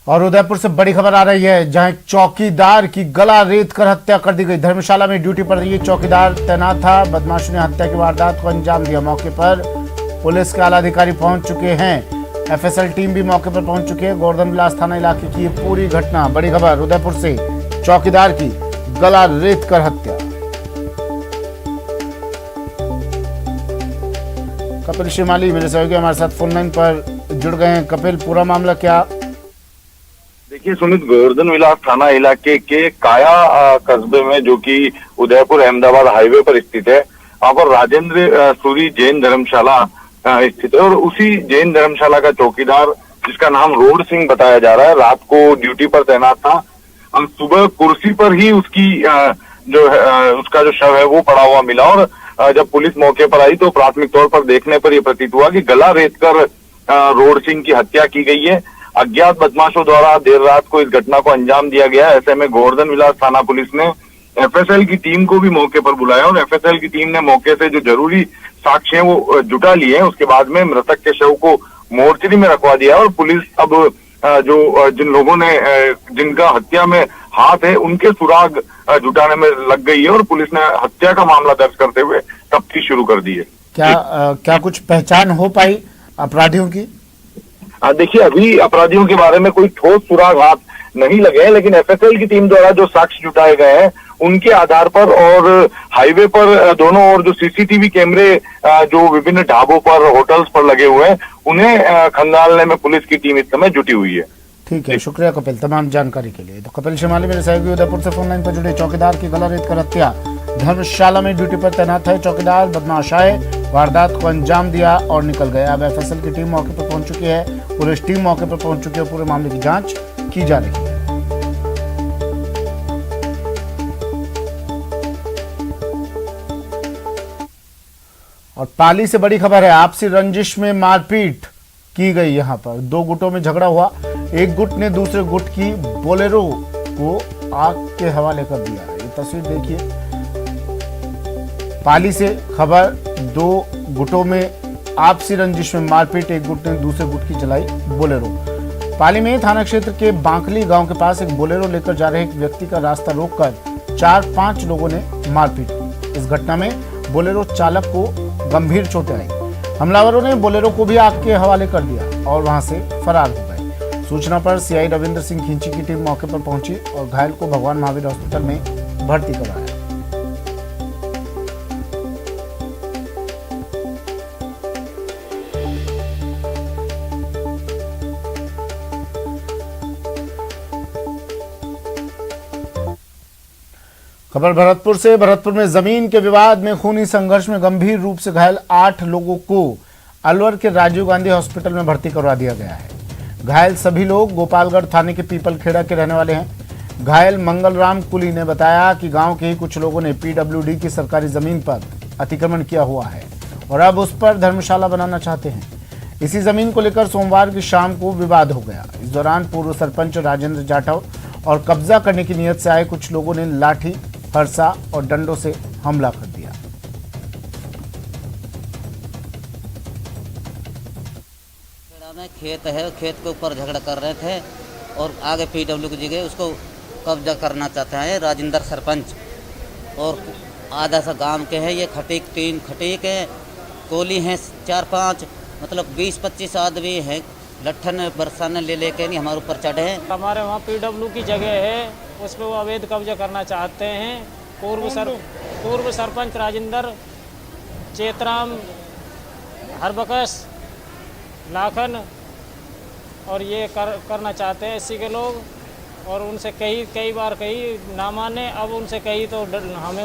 और उदयपुर से बड़ी खबर आ रही है, जहां एक चौकीदार की गला रेत कर हत्या कर दी गई। धर्मशाला में ड्यूटी पर ये चौकीदार तैनात था। बदमाशों ने हत्या की वारदात को अंजाम दिया। मौके पर पुलिस के आला अधिकारी पहुंच चुके हैं। एफएसएल टीम भी मौके पर पहुंच चुकी है। गोवर्धन विलास थाना इलाके की ये पूरी घटना। बड़ी खबर उदयपुर से, चौकीदार की गला रेत कर हत्या। कपिल शिमाली मेरे सहयोगी हमारे साथ फोन लाइन पर जुड़ गए हैं। कपिल, पूरा मामला क्या? देखिए सुमित, गोवर्धन विलास थाना इलाके के काया कस्बे में, जो कि उदयपुर अहमदाबाद हाईवे पर स्थित है, वहां पर राजेंद्र सूरी जैन धर्मशाला स्थित है। और उसी जैन धर्मशाला का चौकीदार, जिसका नाम रोड सिंह बताया जा रहा है, रात को ड्यूटी पर तैनात था। सुबह कुर्सी पर ही उसकी उसका जो शव है वो पड़ा हुआ मिला। और जब पुलिस मौके पर आई तो प्राथमिक तौर पर देखने पर यह प्रतीत हुआ कि गला रेत कर रोड सिंह की हत्या की गई है। अज्ञात बदमाशों द्वारा देर रात को इस घटना को अंजाम दिया गया। ऐसे में गोवर्धन विलास थाना पुलिस ने एफएसएल की टीम को भी मौके पर बुलाया और एफएसएल की टीम ने मौके से जो जरूरी साक्ष्य हैं वो जुटा लिए हैं। उसके बाद में मृतक के शव को मोर्चरी में रखवा दिया और पुलिस अब जिन लोगों ने जिनका हत्या में हाथ है उनके सुराग जुटाने में लग गई है और पुलिस ने हत्या का मामला दर्ज करते हुए तफ्तीश शुरू कर दी है। क्या कुछ पहचान हो पाई अपराधियों की? देखिए, अभी अपराधियों के बारे में कोई ठोस सुराग हाथ नहीं लगे हैं, लेकिन एफएसएल की टीम द्वारा जो साक्ष्य जुटाए गए हैं उनके आधार पर और हाईवे पर दोनों ओर जो सीसीटीवी कैमरे जो विभिन्न ढाबों पर, होटल्स पर लगे हुए हैं, उन्हें खंगालने में पुलिस की टीम इस समय जुटी हुई है। ठीक है, शुक्रिया कपिल तमाम जानकारी के लिए। तो कपिल शिमाली मेरे सहयोगी उदयपुर से फोन लाइन पर जुड़े। चौकीदार की गला रेत कर हत्या। धर्मशाला में ड्यूटी पर तैनात है चौकीदार, बदमाश आए, वारदात को अंजाम दिया और निकल गए। अब एफएसएल की टीम मौके पर पहुंच चुकी है। पुलिस टीम मौके पर पहुंच चुकी है। पूरे मामले की जांच की जा रही है। और पाली से बड़ी खबर है, आपसी रंजिश में मारपीट की गई। यहां पर दो गुटों में झगड़ा हुआ। एक गुट ने दूसरे गुट की बोलेरो को आग के हवाले कर दिया। ये तस्वीर देखिए, पाली से खबर। दो गुटों में आपसी रंजिश में मारपीट। एक गुट ने दूसरे गुट की चलाई बोलेरो। पाली में थाना क्षेत्र के बांकली गांव के पास एक बोलेरो लेकर जा रहे एक व्यक्ति का रास्ता रोककर 4-5 लोगों ने मारपीट की। इस घटना में बोलेरो चालक को गंभीर चोटें आई। हमलावरों ने बोलेरो को भी आग के हवाले कर दिया और वहां से फरार हो गए। सूचना पर सीआई रविंद्र सिंह खिंची की टीम मौके पर पहुंची और घायल को भगवान महावीर हॉस्पिटल में भर्ती करवाया। खबर भरतपुर से। भरतपुर में जमीन के विवाद में खूनी संघर्ष में गंभीर रूप से घायल 8 लोगों को अलवर के राजीव गांधी हॉस्पिटल में भर्ती करवा दिया गया है। घायल सभी लोग गोपालगढ़ थाने के पीपलखेड़ा के रहने वाले हैं। घायल मंगलराम कुली ने बताया कि गांव के ही कुछ लोगों ने पीडब्ल्यूडी की सरकारी जमीन पर अतिक्रमण किया हुआ है और अब उस पर धर्मशाला बनाना चाहते हैं। इसी जमीन को लेकर सोमवार की शाम को विवाद हो गया। इस दौरान पूर्व सरपंच राजेंद्र जाटव और कब्जा करने की नीयत से आए कुछ लोगों ने लाठी, फरसा और डंडों से हमला कर दिया। में खेत है, खेत के ऊपर झगड़ा कर रहे थे और आगे पीडब्ल्यू की जगह उसको कब्जा करना चाहते हैं राजेंद्र सरपंच। और आधा सा गांव के हैं ये। खटीक 3 खटीक है, कोली हैं 4-5, मतलब 20-25 आदमी हैं। लट्ठन बरसाने ले लेके नहीं हमारे ऊपर चढ़े हैं। हमारे वहाँ पीडब्ल्यू की जगह है, उस पर वो अवैध कब्जा करना चाहते हैं। पूर्व सरपंच राजेंद्र, चेतराम, हरबकस, लाखन और ये करना चाहते हैं इसी के लोग। और उनसे कई बार कही ना माने, अब उनसे कही तो हमें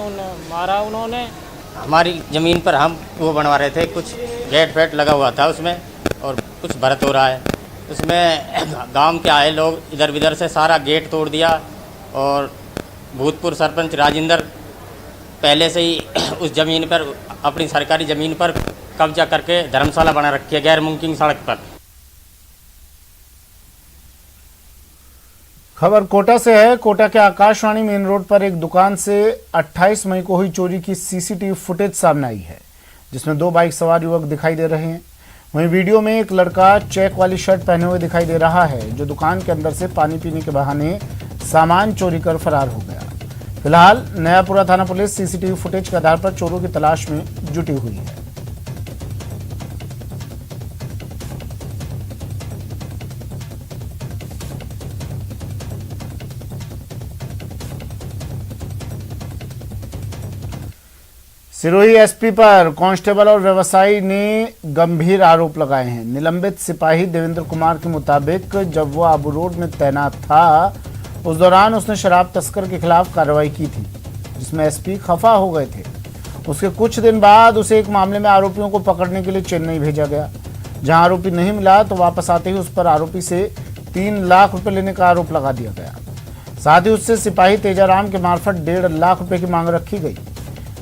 मारा उन्होंने। हमारी ज़मीन पर हम वो बनवा रहे थे, कुछ गेट वेट लगा हुआ था उसमें और कुछ भरत हो रहा है उसमें। गांव के आए लोग इधर उधर से सारा गेट तोड़ दिया और भूतपूर्व सरपंच राजेंद्र पहले से ही उस ज़मीन पर, अपनी सरकारी ज़मीन पर कब्जा करके धर्मशाला बना रखी है गैर मुमकिन सड़क पर। खबर कोटा से है। कोटा के आकाशवाणी मेन रोड पर एक दुकान से 28 मई को हुई चोरी की सीसीटीवी फुटेज सामने आई है, जिसमें 2 बाइक सवार युवक दिखाई दे रहे हैं। वहीं वीडियो में एक लड़का चेक वाली शर्ट पहने हुए दिखाई दे रहा है, जो दुकान के अंदर से पानी पीने के बहाने सामान चोरी कर फरार हो गया। फिलहाल नयापुरा थाना पुलिस सीसीटीवी फुटेज के आधार पर चोरों की तलाश में जुटी हुई है। सिरोही एसपी पर कांस्टेबल और व्यवसायी ने गंभीर आरोप लगाए हैं। निलंबित सिपाही देवेंद्र कुमार के मुताबिक जब वो आबू रोड में तैनात था, उस दौरान उसने शराब तस्कर के खिलाफ कार्रवाई की थी, जिसमें एसपी खफा हो गए थे। उसके कुछ दिन बाद उसे एक मामले में आरोपियों को पकड़ने के लिए चेन्नई भेजा गया। जहां आरोपी नहीं मिला तो वापस आते ही उस पर आरोपी से 3 लाख रुपए लेने का आरोप लगा दिया गया। साथ ही उससे सिपाही तेजाराम के मार्फत 1.5 लाख रुपए की मांग रखी गई।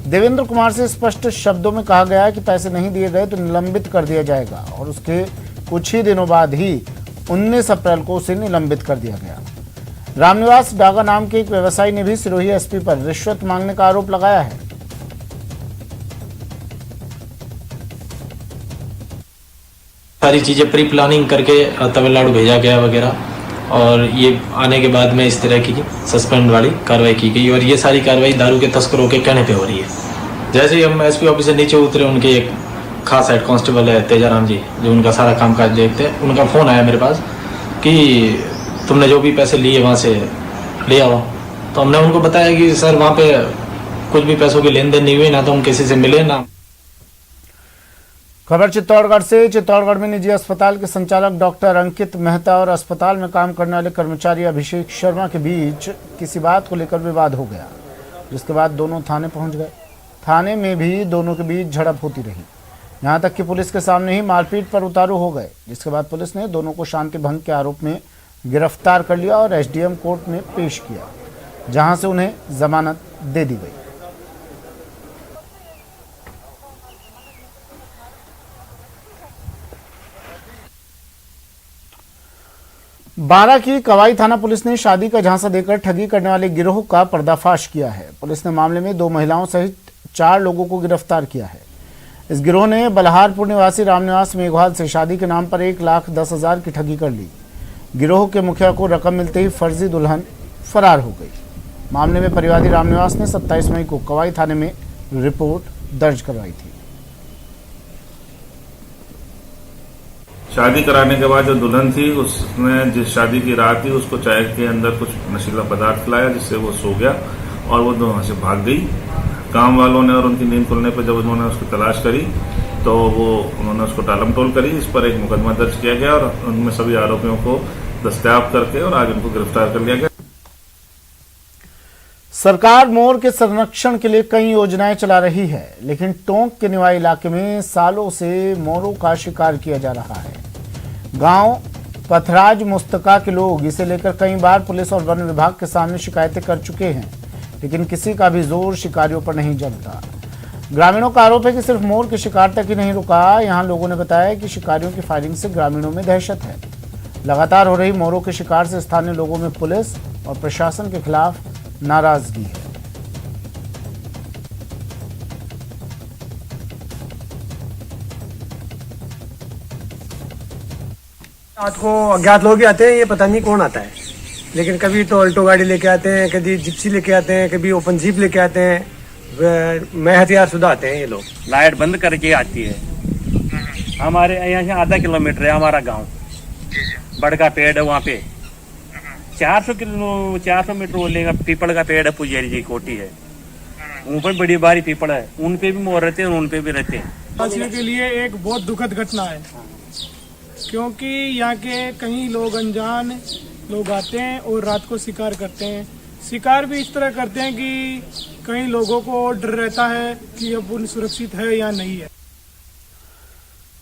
देवेंद्र कुमार से स्पष्ट शब्दों में कहा गया कि पैसे नहीं दिए गए तो निलंबित कर दिया जाएगा और उसके कुछ ही दिनों बाद ही 19 अप्रैल को उसे निलंबित कर दिया गया। रामनिवास डागा नाम के एक व्यवसायी ने भी सिरोही एसपी पर रिश्वत मांगने का आरोप लगाया है। सारी चीज़ें प्री प्लानिंग करके तमिलनाडु भेजा गया वगैरह, और ये आने के बाद में इस तरह की सस्पेंड वाली कार्रवाई की गई। और ये सारी कार्रवाई दारू के तस्करों के कहने पे हो रही है। जैसे ही हम एसपी ऑफिस से नीचे उतरे, उनके एक खास हेड कांस्टेबल है तेजाराम जी, जो उनका सारा कामकाज देखते हैं, उनका फ़ोन आया मेरे पास कि तुमने जो भी पैसे लिए वहाँ से ले आओ। तो हमने उनको बताया कि सर वहाँ पे कुछ भी पैसों की लेन देन नहीं हुई, ना तो हम किसी से मिले ना। खबर चित्तौड़गढ़ से। चित्तौड़गढ़ में निजी अस्पताल के संचालक डॉक्टर अंकित मेहता और अस्पताल में काम करने वाले कर्मचारी अभिषेक शर्मा के बीच किसी बात को लेकर विवाद हो गया, जिसके बाद दोनों थाने पहुंच गए। थाने में भी दोनों के बीच झड़प होती रही, यहां तक कि पुलिस के सामने ही मारपीट पर उतारू हो गए, जिसके बाद पुलिस ने दोनों को शांति भंग के आरोप में गिरफ्तार कर लिया और एसडीएम कोर्ट में पेश किया, जहां से उन्हें जमानत दे दी गई। बारा की कवाई थाना पुलिस ने शादी का झांसा देकर ठगी करने वाले गिरोह का पर्दाफाश किया है। पुलिस ने मामले में 2 महिलाओं सहित 4 लोगों को गिरफ्तार किया है। इस गिरोह ने बल्हारपुर निवासी रामनिवास मेघवाल से शादी के नाम पर 1,10,000 की ठगी कर ली। गिरोह के मुखिया को रकम मिलते ही फर्जी दुल्हन फरार हो गई। मामले में परिवादी रामनिवास ने 27 मई को कवाई थाने में रिपोर्ट दर्ज करवाई थी। शादी कराने के बाद जो दुल्हन थी, उसने जिस शादी की रात थी उसको चाय के अंदर कुछ नशीला पदार्थ खिलाया, जिससे वो सो गया और वो वहां से भाग गई। काम वालों ने और उनकी नींद खुलने पर जब उन्होंने उसकी तलाश करी तो उन्होंने उसको टालमटोल करी। इस पर एक मुकदमा दर्ज किया गया और उनमें सभी आरोपियों को दस्तयाब करके और आज उनको गिरफ्तार कर लिया गया। सरकार मोर के संरक्षण के लिए कई योजनाएं चला रही है, लेकिन टोंक के निवाई इलाके में सालों से मोरों का शिकार किया जा रहा है। गांव पथराज मुस्तका के लोग इसे लेकर कई बार पुलिस और वन विभाग के सामने शिकायतें कर चुके हैं, लेकिन किसी का भी जोर शिकारियों पर नहीं जमता। ग्रामीणों का आरोप है कि सिर्फ मोर के शिकार तक ही नहीं रुका। यहां लोगों ने बताया कि शिकारियों की फायरिंग से ग्रामीणों में दहशत है। लगातार हो रही मोरों के शिकार से स्थानीय लोगों में पुलिस और प्रशासन के खिलाफ नाराजगी है। रात को अज्ञात लोग आते हैं, ये पता नहीं कौन आता है, लेकिन कभी तो अल्टो गाड़ी लेके आते हैं, कभी जिप्सी लेके आते हैं, कभी ओपन जीप लेके आते हैं। मैं हथियार शुदा आते हैं ये लोग। लाइट बंद करके आती है। हमारे यहाँ से आधा किलोमीटर है हमारा गांव, बड़का पेड़ है वहाँ पे 400 मीटर बोलेगा। पीपल का पेड़ है, पुजारी जी कोटी है, ऊपर बड़ी बारी पीपल है, उन पे भी मोर रहते हैं, उन पे भी रहते हैं। वासियों के लिए एक बहुत दुखद घटना है, क्योंकि यहाँ के कई लोग अनजान लोग आते हैं और रात को शिकार करते हैं। शिकार भी इस तरह करते हैं कि कई लोगों को डर रहता है कि अब उन सुरक्षित है या नहीं है।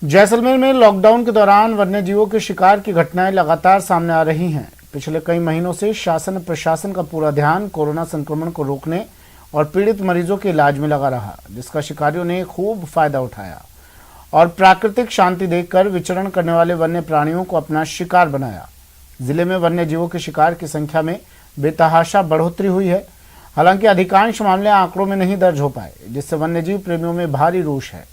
जैसलमेर में लॉकडाउन के दौरान वन्यजीवों के शिकार की घटनाएं लगातार सामने आ रही हैं। पिछले कई महीनों से शासन प्रशासन का पूरा ध्यान कोरोना संक्रमण को रोकने और पीड़ित मरीजों के इलाज में लगा रहा, जिसका शिकारियों ने खूब फायदा उठाया और प्राकृतिक शांति देखकर विचरण करने वाले वन्य प्राणियों को अपना शिकार बनाया। जिले में वन्य जीवों के शिकार की संख्या में बेतहाशा बढ़ोतरी हुई है। हालांकि अधिकांश मामले आंकड़ों में नहीं दर्ज हो पाए, जिससे वन्यजीव प्रेमियों में भारी रोष है।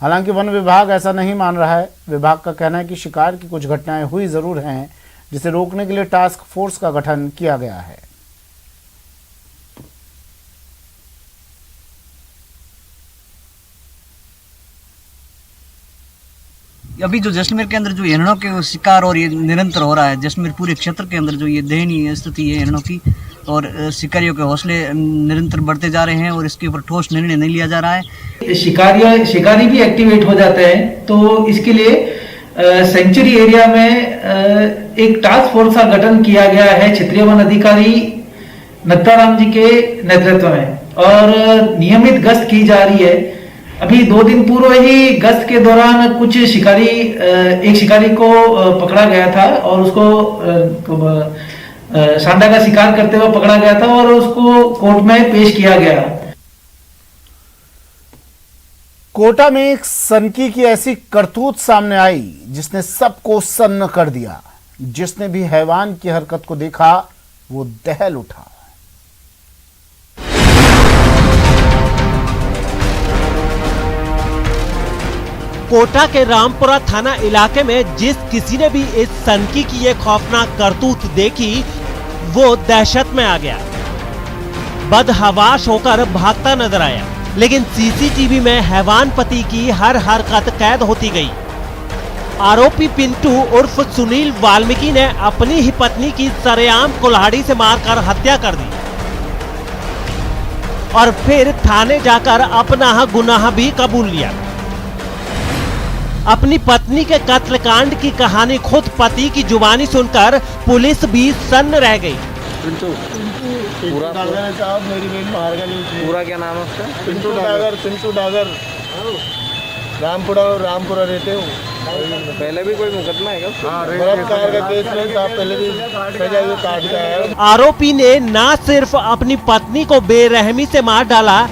हालांकि वन विभाग ऐसा नहीं मान रहा है। विभाग का कहना है कि शिकार की कुछ घटनाएं हुई जरूर हैं, जिसे रोकने के लिए टास्क फोर्स का गठन किया गया है। अभी जो जैसलमेर के अंदर जो हिरणों के शिकार और ये निरंतर हो रहा है, जैसलमेर पूरे क्षेत्र के अंदर जो ये दयनीय स्थिति है हिरणों की, और शिकारियों के हौसले निरंतर बढ़ते जा रहे हैं और इसके ऊपर ठोस निर्णय नहीं लिया जा रहा है। शिकारी भी एक्टिवेट हो जाते हैं, तो इसके लिए सेंचुरी एरिया में एक टास्क फोर्स का गठन किया गया है क्षेत्रीय वन अधिकारी नत्ताराम जी के नेतृत्व में, और नियमित गश्त की जा रही है। अभी 2 दिन पूर्व ही गश्त के दौरान कुछ शिकारी, एक शिकारी को पकड़ा गया था और उसको सांडा का शिकार करते हुए पकड़ा गया था और उसको कोर्ट में पेश किया गया। कोटा में एक सनकी की ऐसी करतूत सामने आई जिसने सबको सन्न कर दिया। जिसने भी हैवान की हरकत को देखा वो दहल उठा। कोटा के रामपुरा थाना इलाके में जिस किसी ने भी इस सनकी की ये खौफनाक करतूत देखी वो दहशत में आ गया, बदहवाश होकर भागता नजर आया। लेकिन सीसीटीवी में हैवान पति की हर हरकत कैद होती गई। आरोपी पिंटू उर्फ सुनील वाल्मीकि ने अपनी ही पत्नी की सरेआम कुल्हाड़ी से मारकर हत्या कर दी और फिर थाने जाकर अपना गुनाह भी कबूल लिया। अपनी पत्नी के कत्लकांड की कहानी खुद पति की जुबानी सुनकर पुलिस भी सन्न रह गई। पूरा साहब मेरी बहन मार गई। पूरा क्या नाम है उसका? पिंटू डागर रामपुरा रहते हो। पहले भी कोई मुकदमा है क्या? हाँ, बलात्कार का केस में साहब पहले भी सजा काट गया है। आरोपी ने न सिर्फ अपनी पत्नी को बेरहमी से मार डाला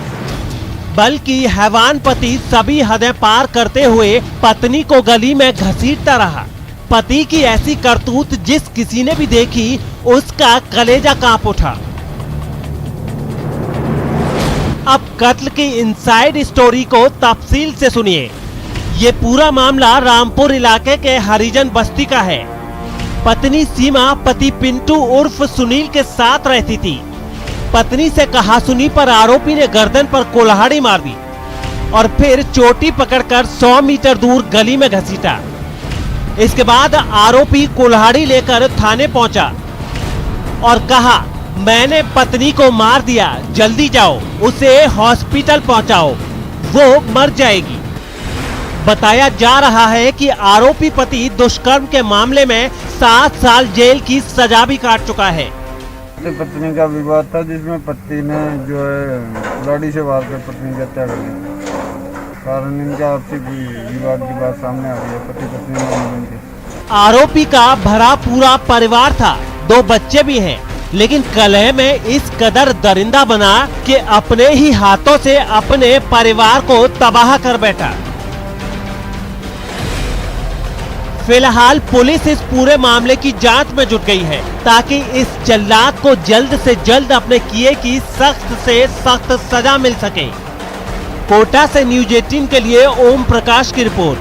बल्कि हैवान पति सभी हदें पार करते हुए पत्नी को गली में घसीटता रहा। पति की ऐसी करतूत जिस किसी ने भी देखी उसका कलेजा कांप उठा। अब कत्ल की इनसाइड स्टोरी को तफसील से सुनिए। ये पूरा मामला रामपुर इलाके के हरिजन बस्ती का है। पत्नी सीमा पति पिंटू उर्फ सुनील के साथ रहती थी। पत्नी से कहासुनी पर आरोपी ने गर्दन पर कुल्हाड़ी मार दी और फिर चोटी पकड़कर 100 मीटर दूर गली में घसीटा। इसके बाद आरोपी कुल्हाड़ी लेकर थाने पहुंचा और कहा, मैंने पत्नी को मार दिया, जल्दी जाओ, उसे हॉस्पिटल पहुंचाओ, वो मर जाएगी। बताया जा रहा है कि आरोपी पति दुष्कर्म के मामले में 7 साल जेल की सजा भी काट चुका है। पत्नी का विवाद था जिसमें पति ने जो है लाठी से वार कर पत्नी की हत्या कर दी। कारण इनका आपसी विवाद की बात सामने आ रही है। पति पत्नी आरोपी का भरा पूरा परिवार था, 2 बच्चे भी हैं, लेकिन कलह में इस कदर दरिंदा बना कि अपने ही हाथों से अपने परिवार को तबाह कर बैठा। फिलहाल पुलिस इस पूरे मामले की जांच में जुट गई है ताकि इस जल्लाद को जल्द से जल्द अपने किए की सख्त से सख्त सजा मिल सके। कोटा से न्यूज 18 के लिए ओम प्रकाश की रिपोर्ट।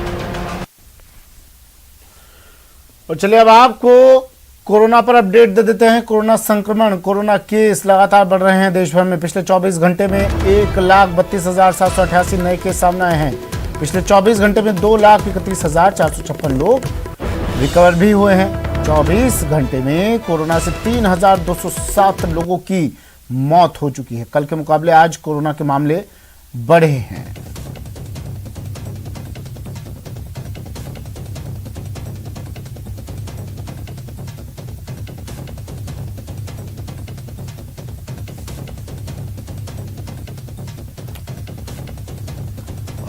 और चलिए अब आपको कोरोना पर अपडेट दे देते हैं। कोरोना संक्रमण, कोरोना केस लगातार बढ़ रहे हैं देश भर में। पिछले 24 घंटे में 1,32,788 नए केस सामने आए हैं। पिछले 24 घंटे में 2,31,456 लोग रिकवर भी हुए हैं। 24 घंटे में कोरोना से 3,207 लोगों की मौत हो चुकी है। कल के मुकाबले आज कोरोना के मामले बढ़े हैं।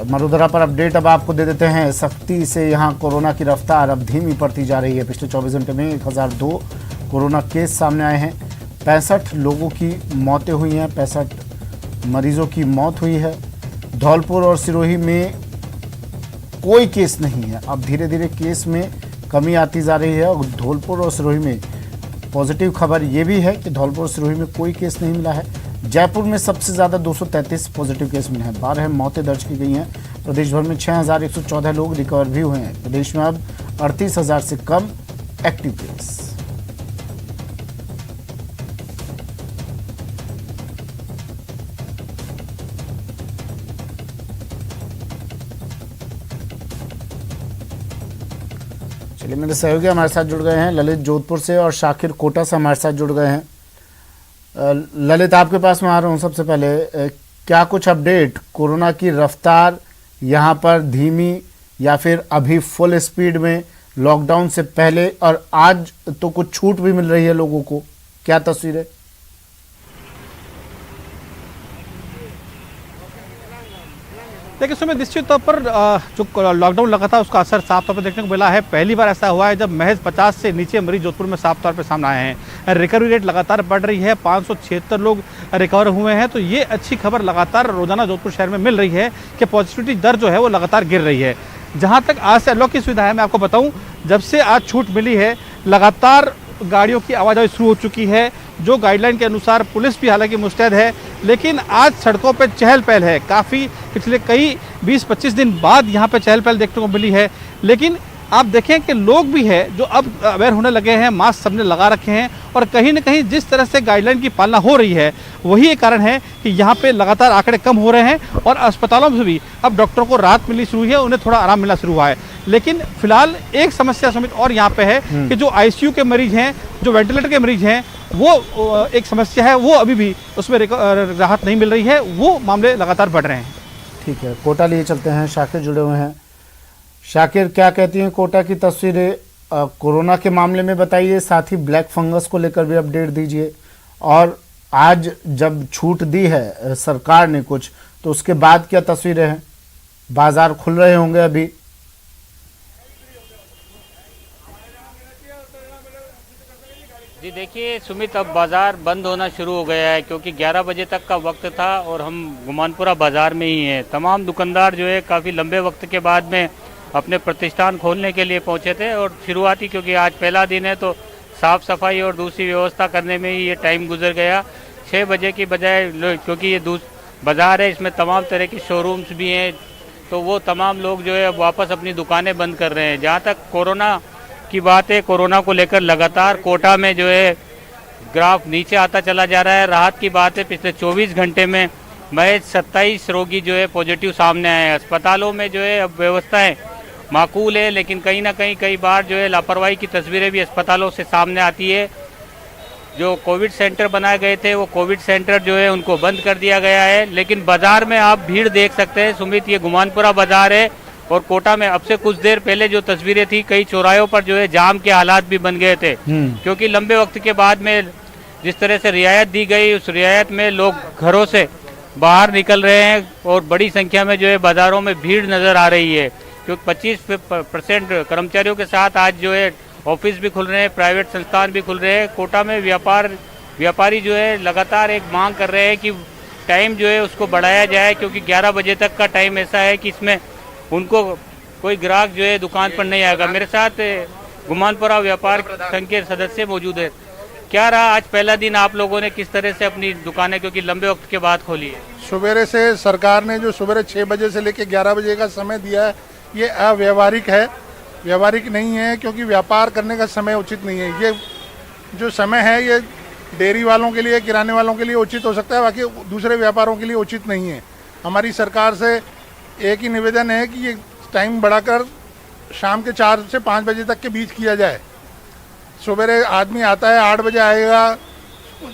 मरुधरा पर अपडेट अब आपको दे देते हैं। सख्ती से यहां कोरोना की रफ्तार अब धीमी पड़ती जा रही है। पिछले 24 घंटे में 1002 कोरोना केस सामने आए हैं। 65 लोगों की मौतें हुई हैं, 65 मरीजों की मौत हुई है। धौलपुर और सिरोही में कोई केस नहीं है। अब धीरे धीरे केस में कमी आती जा रही है और धौलपुर और सिरोही में पॉजिटिव खबर ये भी है कि धौलपुर और सिरोही में कोई केस नहीं मिला है। जयपुर में सबसे ज्यादा 233 पॉजिटिव केस मिले हैं। 12 मौतें दर्ज की गई हैं। प्रदेश भर में 6,114 लोग रिकवर भी हुए हैं। प्रदेश में अब 38,000 से कम एक्टिव केस। चलिए, मेरे सहयोगी हमारे साथ जुड़ गए हैं, ललित जोधपुर से और शाकिर कोटा से हमारे साथ जुड़ गए हैं। ललित, आपके पास मैं आ रहा हूँ। सबसे पहले क्या कुछ अपडेट, कोरोना की रफ्तार यहाँ पर धीमी या फिर अभी फुल स्पीड में, लॉकडाउन से पहले और आज तो कुछ छूट भी मिल रही है लोगों को, क्या तस्वीर है? देखिए सुमित, निश्चित तौर पर जो लॉकडाउन लगा था उसका असर साफ तौर पर देखने को मिला है। पहली बार ऐसा हुआ है जब महज 50 से नीचे मरीज जोधपुर में साफ तौर पर सामने आए हैं। रिकवरी रेट लगातार बढ़ रही है, 576 लोग रिकवर हुए हैं। तो ये अच्छी खबर लगातार रोजाना जोधपुर शहर में मिल रही है कि पॉजिटिविटी दर जो है वो लगातार गिर रही है। जहाँ तक आज से अनलॉक की सुविधा है, मैं आपको बताऊँ, जब से आज छूट मिली है लगातार गाड़ियों की आवाजाही शुरू हो चुकी है। जो गाइडलाइन के अनुसार पुलिस भी हालांकि मुस्तैद है, लेकिन आज सड़कों पर चहल पहल है। काफ़ी पिछले कई 20-25 दिन बाद यहाँ पे चहल पहल देखने को मिली है। लेकिन आप देखें कि लोग भी है जो अब अवेयर होने लगे हैं, मास्क सबने लगा रखे हैं और कहीं ना कहीं जिस तरह से गाइडलाइन की पालना हो रही है वही एक कारण है कि यहाँ पे लगातार आंकड़े कम हो रहे हैं और अस्पतालों में भी अब डॉक्टरों को राहत मिलनी शुरू हुई है, उन्हें थोड़ा आराम मिलना शुरू हुआ है। लेकिन फिलहाल एक समस्या समित और यहाँ पे है कि जो आईसीयू के मरीज हैं, जो वेंटिलेटर के मरीज हैं, वो एक समस्या है, वो अभी भी उसमें राहत नहीं मिल रही है, वो मामले लगातार बढ़ रहे हैं। ठीक है, कोटा लिए चलते हैं, शाकिर जुड़े हुए हैं। शाकिर, क्या कहती हैं कोटा की तस्वीरें कोरोना के मामले में बताइए, साथ ही ब्लैक फंगस को लेकर भी अपडेट दीजिए। और आज जब छूट दी है सरकार ने कुछ, तो उसके बाद क्या तस्वीरें हैं? बाजार खुल रहे होंगे अभी? जी देखिए सुमित, अब बाज़ार बंद होना शुरू हो गया है क्योंकि 11 बजे तक का वक्त था और हम गुमानपुरा बाज़ार में ही हैं। तमाम दुकानदार जो है काफ़ी लंबे वक्त के बाद में अपने प्रतिष्ठान खोलने के लिए पहुंचे थे और शुरुआती, क्योंकि आज पहला दिन है तो साफ़ सफाई और दूसरी व्यवस्था करने में ही ये टाइम गुजर गया। 6 बजे की बजाय, क्योंकि ये बाज़ार है, इसमें तमाम तरह के शोरूम्स भी हैं, तो वो तमाम लोग जो है अब वापस अपनी दुकानें बंद कर रहे हैं। जहाँ तक कोरोना की बात है, कोरोना को लेकर लगातार कोटा में जो है ग्राफ नीचे आता चला जा रहा है। राहत की बात है, पिछले 24 घंटे में महज 27 रोगी जो है पॉजिटिव सामने आए हैं। अस्पतालों में जो है अब व्यवस्थाएं माकूल है, लेकिन कहीं ना कहीं कई बार जो है लापरवाही की तस्वीरें भी अस्पतालों से सामने आती है। जो कोविड सेंटर बनाए गए थे वो कोविड सेंटर जो है उनको बंद कर दिया गया है। लेकिन बाजार में आप भीड़ देख सकते हैं सुमित, ये गुमानपुरा बाजार है और कोटा में अब से कुछ देर पहले जो तस्वीरें थी, कई चौराहों पर जो है जाम के हालात भी बन गए थे, क्योंकि लंबे वक्त के बाद में जिस तरह से रियायत दी गई, उस रियायत में लोग घरों से बाहर निकल रहे हैं और बड़ी संख्या में जो है बाजारों में भीड़ नजर आ रही है। क्योंकि 25% कर्मचारियों के साथ आज जो है ऑफिस भी खुल रहे हैं, प्राइवेट संस्थान भी खुल रहे हैं। कोटा में व्यापारी जो है लगातार एक मांग कर रहे हैं कि टाइम जो है उसको बढ़ाया जाए, क्योंकि 11 बजे तक का टाइम ऐसा है कि इसमें उनको कोई ग्राहक जो है दुकान पर नहीं आएगा। मेरे साथ गुमानपुरा व्यापार संघ के सदस्य मौजूद है। क्या रहा आज पहला दिन, आप लोगों ने किस तरह से अपनी दुकानें क्योंकि लंबे वक्त के बाद खोली है? सवेरे से सरकार ने जो सवेरे 6 बजे से लेकर 11 बजे का समय दिया है, ये अव्यवहारिक है, व्यवहारिक नहीं है, क्योंकि व्यापार करने का समय उचित नहीं है। ये जो समय है ये डेयरी वालों के लिए, किराने वालों के लिए उचित हो सकता है, बाकी दूसरे व्यापारों के लिए उचित नहीं है। हमारी सरकार से एक ही निवेदन है कि ये टाइम बढ़ाकर शाम के 4 से 5 बजे तक के बीच किया जाए। सवेरे आदमी आता है, 8 बजे आएगा,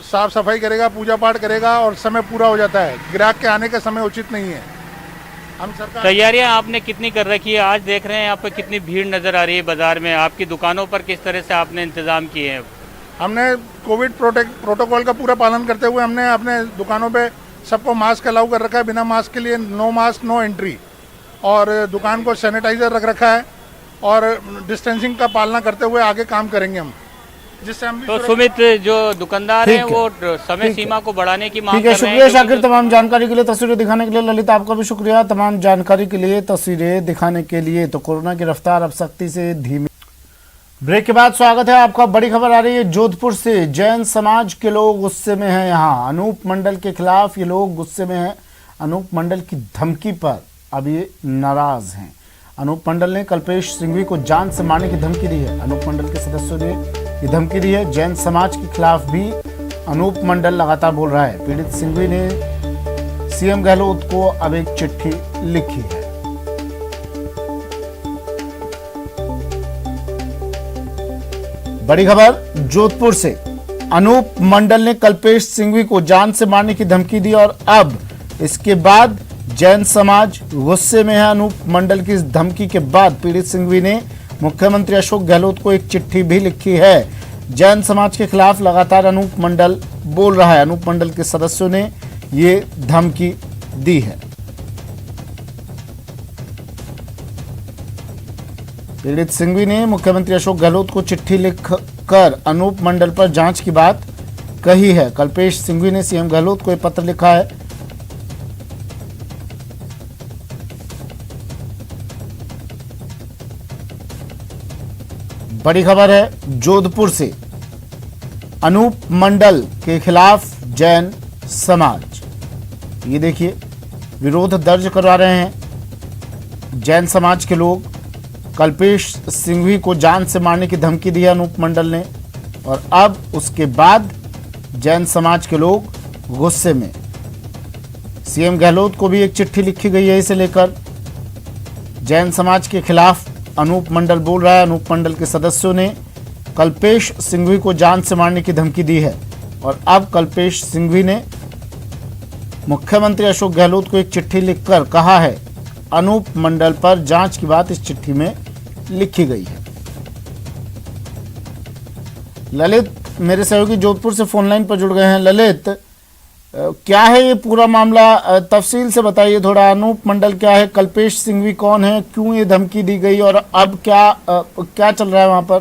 साफ सफाई करेगा, पूजा पाठ करेगा और समय पूरा हो जाता है। ग्राहक के आने का समय उचित नहीं है। हम सरकार तैयारियां आपने कितनी कर रखी है? आज देख रहे हैं यहाँ पर कितनी भीड़ नजर आ रही है बाजार में, आपकी दुकानों पर किस तरह से आपने इंतजाम किए हैं? हमने कोविड प्रोटोकॉल का पूरा पालन करते हुए हमने अपने दुकानों पे सबको मास्क अलाउ कर रखा है। बिना मास्क के लिए नो मास्क नो एंट्री, और दुकान को सैनिटाइजर रख रखा है और डिस्टेंसिंग का पालना करते हुए आगे काम करेंगे हम, जिससे हम तो सुमित जो दुकानदार हैं वो समय सीमा को बढ़ाने की मांग कर रहे हैं। शुक्रिया शाकिर तमाम जानकारी के लिए, तस्वीरें दिखाने के लिए। ललित, आपका भी शुक्रिया तमाम जानकारी के लिए, तस्वीरें दिखाने के लिए। तो कोरोना की रफ्तार अब सख्ती से धीमी। ब्रेक के बाद स्वागत है आपका। बड़ी खबर आ रही है जोधपुर से। जैन समाज के लोग गुस्से में हैं। यहाँ अनूप मंडल के खिलाफ ये लोग गुस्से में हैं। अनूप मंडल की धमकी पर अब ये नाराज हैं। अनूप मंडल ने कल्पेश सिंघवी को जान से मारने की धमकी दी है। अनूप मंडल के सदस्यों ने ये धमकी दी है। जैन समाज के खिलाफ भी अनूप मंडल लगातार बोल रहा है। पीड़ित सिंघवी ने सीएम गहलोत को अब एक चिट्ठी लिखी है। बड़ी खबर जोधपुर से। अनूप मंडल ने कल्पेश सिंघवी को जान से मारने की धमकी दी और अब इसके बाद जैन समाज गुस्से में है। अनूप मंडल की इस धमकी के बाद पीड़ित सिंघवी ने मुख्यमंत्री अशोक गहलोत को एक चिट्ठी भी लिखी है। जैन समाज के खिलाफ लगातार अनूप मंडल बोल रहा है। अनूप मंडल के सदस्यों ने ये धमकी दी है। पीड़ित सिंघवी ने मुख्यमंत्री अशोक गहलोत को चिट्ठी लिखकर अनूप मंडल पर जांच की बात कही है। कल्पेश सिंघवी ने सीएम गहलोत को एक पत्र लिखा है। बड़ी खबर है जोधपुर से। अनूप मंडल के खिलाफ जैन समाज, ये देखिए, विरोध दर्ज करवा रहे हैं जैन समाज के लोग। कल्पेश सिंघवी को जान से मारने की धमकी दी है अनूप मंडल ने और अब उसके बाद जैन समाज के लोग गुस्से में। सीएम गहलोत को भी एक चिट्ठी लिखी गई है इसे लेकर। जैन समाज के खिलाफ अनूप मंडल बोल रहा है। अनूप मंडल के सदस्यों ने कल्पेश सिंघवी को जान से मारने की धमकी दी है और अब कल्पेश सिंघवी ने मुख्यमंत्री अशोक गहलोत को एक चिट्ठी लिखकर कहा है अनूप मंडल पर जांच की बात इस चिट्ठी में लिखी गई है। ललित मेरे सहयोगी जोधपुर से फोन लाइन पर जुड़ गए हैं। ललित, क्या है ये पूरा मामला, तफसील से बताइए थोड़ा। अनूप मंडल क्या है, कल्पेश सिंघवी कौन है, क्यों ये धमकी दी गई और अब क्या चल रहा है वहां पर?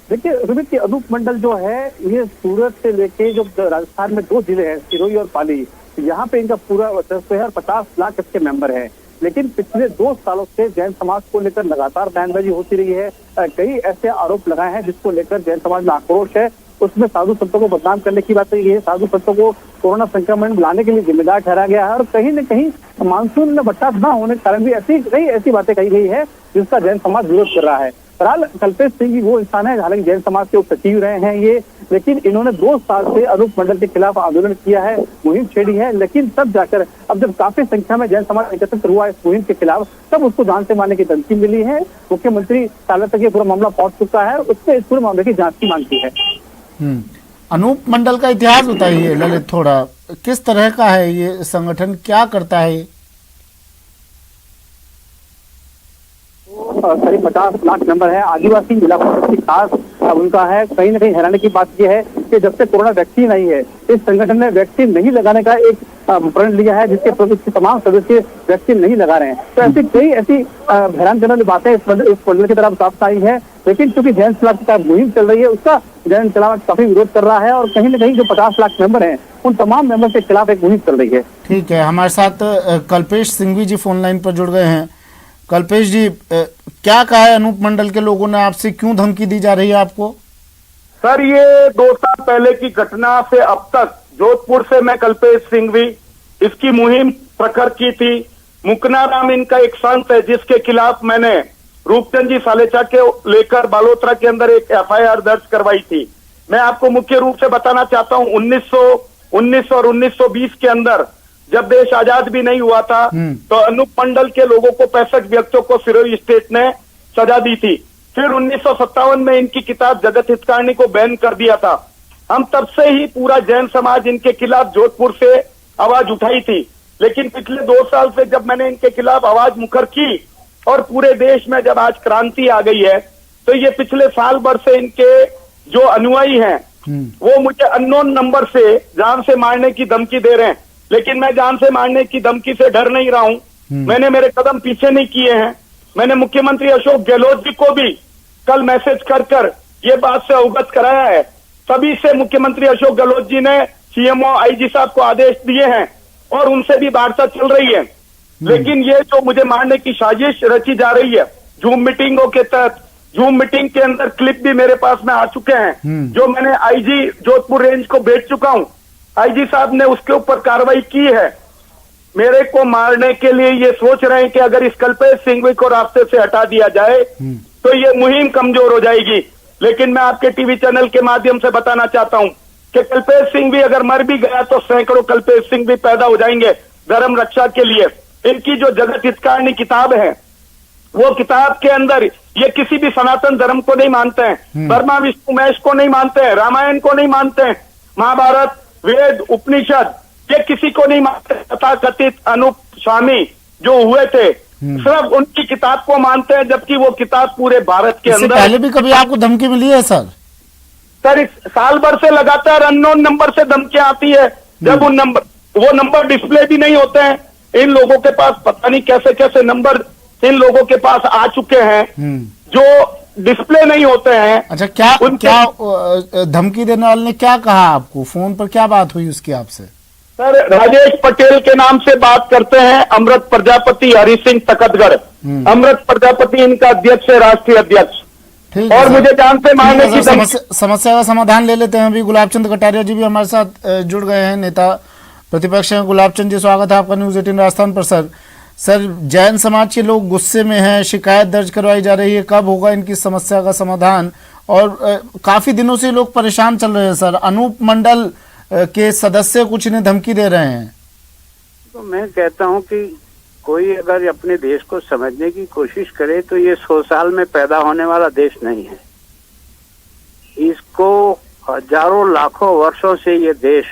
देखिए रोहित, अनूप मंडल जो है ये सूरत से लेके जो राजस्थान में 2 जिले हैं, सिरोही और पाली, यहाँ पे इनका पूरा 50 लाख इसके मेंबर हैं। लेकिन पिछले 2 सालों से जैन समाज को लेकर लगातार बयानबाजी होती रही है। कई ऐसे आरोप लगाए हैं जिसको लेकर जैन समाज में आक्रोश है। उसमें साधु संतों को बदनाम करने की बात कही है। साधु संतों को कोरोना संक्रमण लाने के लिए जिम्मेदार ठहराया गया है और कहीं न कहीं मानसून में बरसात न होने के कारण भी कई ऐसी बातें कही गई है जिसका जैन समाज विरोध कर रहा है। फिलहाल कल्पेश सिंघवी वो इंसान है, हालांकि जैन समाज के उप सचिव रहे हैं ये, लेकिन इन्होंने 2 साल से अनूप मंडल के खिलाफ आंदोलन किया है, मुहिम छेड़ी है। लेकिन तब जाकर अब जब काफी संख्या में जैन समाज एकत्रित हुआ इस मुहिम के खिलाफ, तब उसको जान से मारने की धमकी मिली है। मुख्यमंत्री कार्यालय तक ये पूरा मामला पहुंच चुका है और उसने इस पूरे मामले की जांच की मांग की है। अनूप मंडल का इतिहास बताइए ललित थोड़ा, किस तरह का है ये संगठन, क्या करता है? करीब 50 लाख मेंबर है। आदिवासी जिला की खास उनका है। कहीं न कहीं हैरानी की बात यह है कि जब से कोरोना वैक्सीन आई है, इस संगठन ने वैक्सीन नहीं लगाने का एक प्रण लिया है, जिसके तमाम सदस्य वैक्सीन नहीं लगा रहे हैं। तो ऐसी कई ऐसी हैरानजनक बातें इस मंडल की तरफ साफ आई है। लेकिन चूंकि जैन खिलाफ की मुहिम चल रही है, उसका जैन खिलाफ काफी विरोध कर रहा है और कहीं न कहीं जो 50 लाख मेंबर हैं उन तमाम मेंबर के खिलाफ एक मुहिम चल रही है। ठीक है, हमारे साथ कल्पेश सिंघवी जी फोन लाइन पर जुड़ गए हैं। कल्पेश जी, क्या कहा है अनूप मंडल के लोगों ने आपसे, क्यों धमकी दी जा रही है आपको? सर, ये 2 साल पहले की घटना से अब तक जोधपुर से मैं कल्पेश सिंघवी इसकी मुहिम प्रखर की थी। मुकनाराम इनका एक संत है जिसके खिलाफ मैंने रूपचंद जी सालेचा के लेकर बालोतरा के अंदर एक FIR दर्ज करवाई थी। मैं आपको मुख्य रूप से बताना चाहता हूं, 1919 और 1920 के अंदर जब देश आजाद भी नहीं हुआ था तो अनूप मंडल के लोगों को 65 व्यक्तियों को सिरोही स्टेट ने सजा दी थी। फिर 1957 में इनकी किताब जगत हितकारणी को बैन कर दिया था। हम तब से ही पूरा जैन समाज इनके खिलाफ जोधपुर से आवाज उठाई थी। लेकिन पिछले 2 साल से जब मैंने इनके खिलाफ आवाज मुखर की और पूरे देश में जब आज क्रांति आ गई है, तो ये पिछले साल भर से इनके जो अनुयायी हैं वो मुझे अननोन नंबर से जान से मारने की धमकी दे रहे हैं। लेकिन मैं जान से मारने की धमकी से डर नहीं रहा हूं। मैंने मेरे कदम पीछे नहीं किए हैं। मैंने मुख्यमंत्री अशोक गहलोत जी को भी कल मैसेज कर ये बात से अवगत कराया है। सभी से मुख्यमंत्री अशोक गहलोत जी ने CMO IG साहब को आदेश दिए हैं और उनसे भी वार्ता चल रही है। लेकिन ये जो मुझे मारने की साजिश रची जा रही है जूम मीटिंगों के तहत, जूम मीटिंग के अंदर क्लिप भी मेरे पास में आ चुके हैं जो मैंने IG जोधपुर रेंज को भेज चुका हूं। IG साहब ने उसके ऊपर कार्रवाई की है। मेरे को मारने के लिए ये सोच रहे हैं कि अगर इस कल्पेश सिंघवी को रास्ते से हटा दिया जाए तो ये मुहिम कमजोर हो जाएगी। लेकिन मैं आपके टीवी चैनल के माध्यम से बताना चाहता हूं कि कल्पेश सिंघवी अगर मर भी गया तो सैकड़ों कल्पेश सिंघवी पैदा हो जाएंगे धर्म रक्षा के लिए। इनकी जो जगत हितकारिणी किताब है, वो किताब के अंदर ये किसी भी सनातन धर्म को नहीं मानते हैं, ब्रह्मा विष्णु महेश को नहीं मानते हैं, रामायण को नहीं मानते हैं, महाभारत वेद उपनिषद ये किसी को नहीं मानते। तथाकथित अनूप स्वामी जो हुए थे सिर्फ उनकी किताब को मानते हैं, जबकि वो किताब पूरे भारत के अंदर। पहले भी कभी आपको धमकी मिली है सर? सर इस साल भर से लगातार अननोन नंबर से धमकियां आती है। जब वो नंबर डिस्प्ले भी नहीं होते हैं, इन लोगों के पास पता नहीं कैसे कैसे नंबर इन लोगों के पास आ चुके हैं जो डिस्प्ले नहीं होते हैं। अच्छा, क्या धमकी देने वाले ने क्या कहा आपको? फोन पर क्या बात हुई उसकी आपसे? सर राजेश पटेल के नाम से बात करते हैं, अमृत प्रजापति हरि सिंह तकतगढ़। अमृत प्रजापति इनका अध्यक्ष है, राष्ट्रीय अध्यक्ष। और मुझे जान से मारने की समस्या का समाधान ले लेते हैं। अभी गुलाब चंद कटारिया जी भी हमारे साथ जुड़ गए हैं, नेता प्रतिपक्ष हैं। गुलाब चंद जी, स्वागत है आपका न्यूज 18 राजस्थान पर। सर जैन समाज के लोग गुस्से में हैं, शिकायत दर्ज करवाई जा रही है, कब होगा इनकी समस्या का समाधान? और काफी दिनों से लोग परेशान चल रहे हैं सर। अनूप मंडल के सदस्य कुछ इन्हें धमकी दे रहे हैं। तो मैं कहता हूं कि कोई अगर अपने देश को समझने की कोशिश करे तो ये 100 साल में पैदा होने वाला देश नहीं है। इसको हजारों लाखों वर्षों से ये देश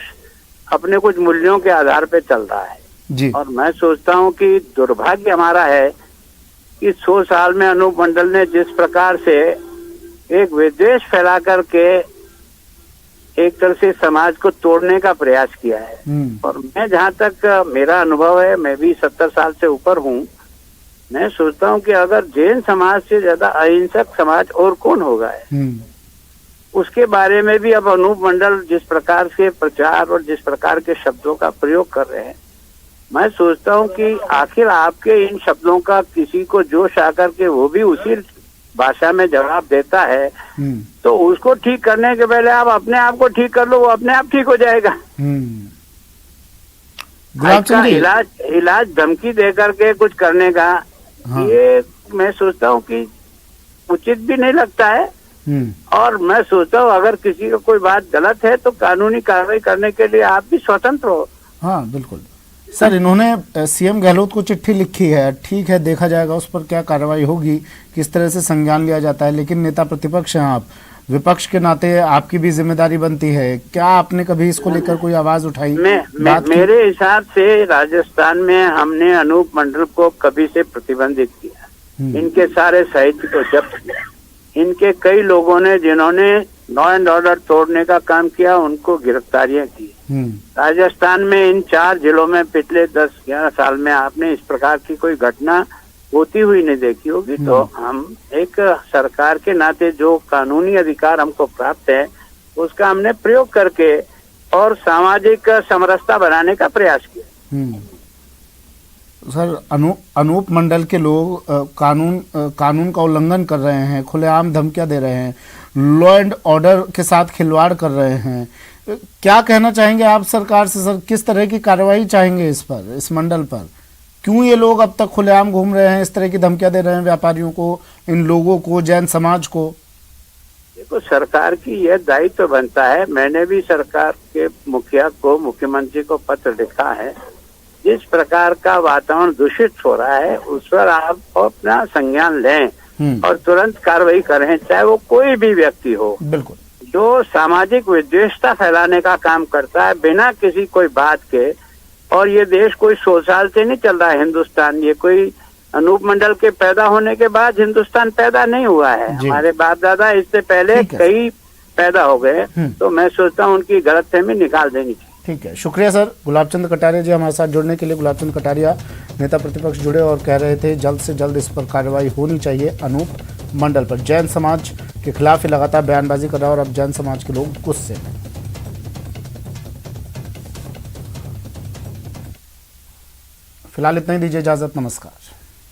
अपने कुछ मूल्यों के आधार पे चल रहा है जी। और मैं सोचता हूं कि दुर्भाग्य हमारा है कि 100 साल में अनूप मंडल ने जिस प्रकार से एक विद्वेष फैला करके एक तरह से समाज को तोड़ने का प्रयास किया है। और मैं जहाँ तक मेरा अनुभव है, मैं भी 70 साल से ऊपर हूँ, मैं सोचता हूँ कि अगर जैन समाज से ज्यादा अहिंसक समाज और कौन होगा है। उसके बारे में भी अब अनूप मंडल जिस प्रकार से प्रचार और जिस प्रकार के शब्दों का प्रयोग कर रहे हैं, मैं सोचता हूँ कि आखिर आपके इन शब्दों का किसी को जोश आकर के वो भी उसी भाषा में जवाब देता है, तो उसको ठीक करने के पहले आप अपने आप को ठीक कर लो, वो अपने आप ठीक हो जाएगा। इसका इलाज धमकी दे करके कुछ करने का ये मैं सोचता हूँ कि उचित भी नहीं लगता है। और मैं सोचता हूँ अगर किसी का कोई बात गलत है तो कानूनी कार्रवाई करने के लिए आप भी स्वतंत्र हो। हाँ बिल्कुल सर, इन्होंने सीएम गहलोत को चिट्ठी लिखी है, ठीक है, देखा जाएगा उस पर क्या कार्रवाई होगी, किस तरह से संज्ञान लिया जाता है। लेकिन नेता प्रतिपक्ष हैं आप, विपक्ष के नाते आपकी भी जिम्मेदारी बनती है। क्या आपने कभी इसको लेकर कोई आवाज उठाई? मेरे हिसाब से राजस्थान में हमने अनूप मंडल को कभी से प्रतिबंधित किया, इनके सारे साहित्य को जब्त किया। इनके कई लोगों ने जिन्होंने लॉ एंड ऑर्डर तोड़ने का काम किया उनको गिरफ्तारियां की। राजस्थान में इन 4 जिलों में पिछले 10-11 साल में आपने इस प्रकार की कोई घटना होती हुई नहीं देखी होगी। तो हम एक सरकार के नाते जो कानूनी अधिकार हमको प्राप्त है उसका हमने प्रयोग करके और सामाजिक समरसता बनाने का प्रयास किया। सर अनूप मंडल के लोग कानून का उल्लंघन कर रहे हैं, खुलेआम धमकियां दे रहे हैं, लॉ एंड ऑर्डर के साथ खिलवाड़ कर रहे हैं। क्या कहना चाहेंगे आप सरकार से सर? किस तरह की कार्रवाई चाहेंगे इस पर, इस मंडल पर? क्यों ये लोग अब तक खुलेआम घूम रहे हैं, इस तरह की धमकियां दे रहे हैं व्यापारियों को, इन लोगों को, जैन समाज को? देखो सरकार की यह दायित्व बनता है। मैंने भी सरकार के मुखिया को, मुख्यमंत्री को पत्र लिखा है। जिस प्रकार का वातावरण दूषित हो रहा है उस पर आप अपना संज्ञान लें और तुरंत कार्रवाई करें, चाहे वो कोई भी व्यक्ति हो। बिल्कुल। जो सामाजिक विद्वेषता फैलाने का काम करता है बिना किसी कोई बात के, और ये देश कोई 100 साल से नहीं चल रहा है हिंदुस्तान, ये कोई अनूप मंडल के पैदा होने के बाद हिंदुस्तान पैदा नहीं हुआ है। हमारे बाप दादा इससे पहले कई पैदा हो गए। तो मैं सोचता हूँ उनकी गलतफहमी निकाल देनी चाहिए। ठीक है, शुक्रिया सर। गुलाब चंद कटारिया जी हमारे साथ जुड़ने के लिए। गुलाब चंद कटारिया नेता प्रतिपक्ष जुड़े और कह रहे थे जल्द से जल्द इस पर कार्रवाई होनी चाहिए अनूप मंडल पर। जैन समाज के खिलाफ ही लगातार बयानबाजी कर रहा है और अब जैन समाज के लोग गुस्से में। फिलहाल इतना ही, दीजिए इजाजत, नमस्कार।